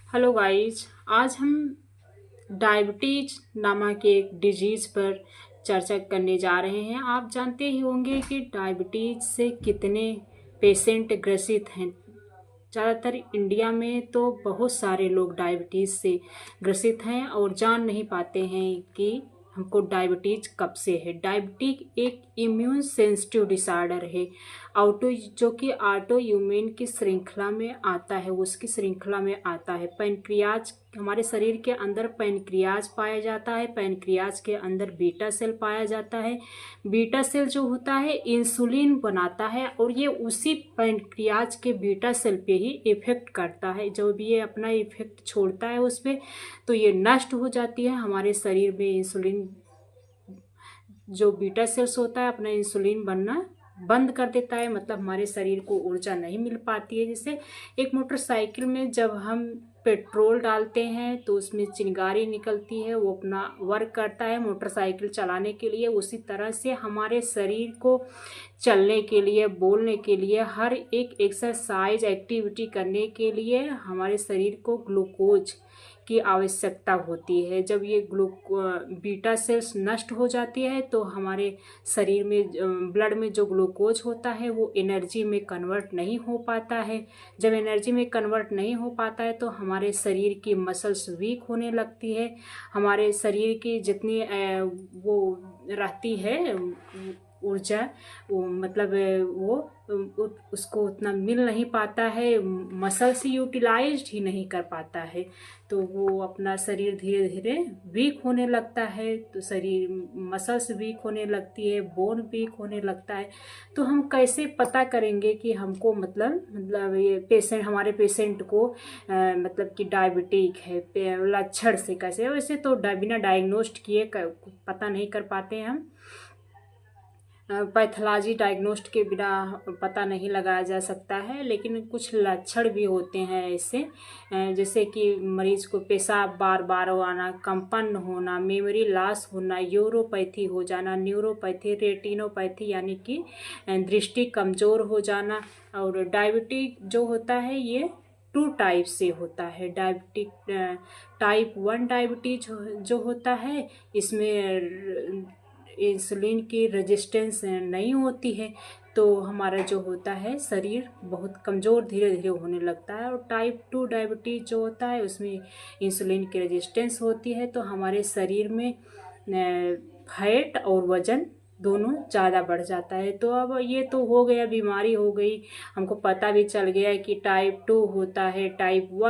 Hello guys. आज हम diabetes नामक एक डिजीज़ पर चर्चा करने जा रहे हैं। आप जानते ही होंगे कि डायबिटीज से कितने पेशेंट ग्रसित हैं। ज़्यादातर इंडिया में तो बहुत सारे लोग डायबिटीज़ से ग्रसित हैं और जान नहीं पाते हैं कि हमको डायबिटीज कब से है। डायबिटीज एक इम्यून सेंसिटिव डिसऑर्डर है, जो कि ऑटो इम्यून की श्रृंखला में आता है, उसकी श्रृंखला में आता है। पैनक्रियाज, हमारे शरीर के अंदर पैनक्रियाज पाया जाता है। पैनक्रियाज के अंदर बीटा सेल पाया जाता है। बीटा सेल जो होता है इंसुलिन बनाता है और ये उसी पैनक्रियाज के बीटा सेल पे ही इफेक्ट करता है। जब ये अपना इफेक्ट छोड़ता है उस पर, तो ये नष्ट हो जाती है। हमारे शरीर में इंसुलिन, जो बीटा सेल्स होता है, अपना इंसुलिन बनना बंद कर देता है। मतलब हमारे शरीर को ऊर्जा नहीं मिल पाती है। जैसे एक मोटरसाइकिल में जब हम पेट्रोल डालते हैं तो उसमें चिंगारी निकलती है, वो अपना वर्क करता है मोटरसाइकिल चलाने के लिए। उसी तरह से हमारे शरीर को चलने के लिए, बोलने के लिए, हर एक एक्सरसाइज एक्टिविटी करने के लिए हमारे शरीर को ग्लूकोज की आवश्यकता होती है। जब ये बीटा सेल्स नष्ट हो जाती है तो हमारे शरीर में, ब्लड में जो ग्लूकोज होता है वो एनर्जी में कन्वर्ट नहीं हो पाता है। जब एनर्जी में कन्वर्ट नहीं हो पाता है तो हमारे शरीर की मसल्स वीक होने लगती है। हमारे शरीर की जितनी वो रहती है ऊर्जा, वो मतलब वो उसको उतना मिल नहीं पाता है, मसल से यूटिलाइज्ड ही नहीं कर पाता है। तो वो अपना शरीर धीरे धीरे वीक होने लगता है। तो शरीर मसल्स वीक होने लगती है, बोन वीक होने लगता है। तो हम कैसे पता करेंगे कि हमको मतलब ये पेशेंट, हमारे पेशेंट को मतलब कि डायबिटिक है, लक्षण से कैसे? वैसे तो बिना डायग्नोस्ट किए पता नहीं कर पाते हैं हम। पैथोलॉजी डायग्नोस्ट के बिना पता नहीं लगाया जा सकता है, लेकिन कुछ लक्षण भी होते हैं ऐसे, जैसे कि मरीज को पेशाब बार बार आना, कंपन होना, मेमोरी लॉस होना, यूरोपैथी हो जाना, न्यूरोपैथी, रेटिनोपैथी यानी कि दृष्टि कमज़ोर हो जाना। और डायबिटिक जो होता है ये 2 टाइप से होता है। डायबिटिक टाइप 1 डायबिटीज जो होता है, इसमें इंसुलिन की रेजिस्टेंस नहीं होती है, तो हमारा जो होता है शरीर बहुत कमज़ोर धीरे धीरे होने लगता है। और टाइप 2 डायबिटीज़ जो होता है उसमें इंसुलिन की रेजिस्टेंस होती है, तो हमारे शरीर में फैट और वज़न दोनों ज़्यादा बढ़ जाता है। तो अब ये तो हो गया, बीमारी हो गई, हमको पता भी चल गया कि टाइप 2 होता है, टाइप 1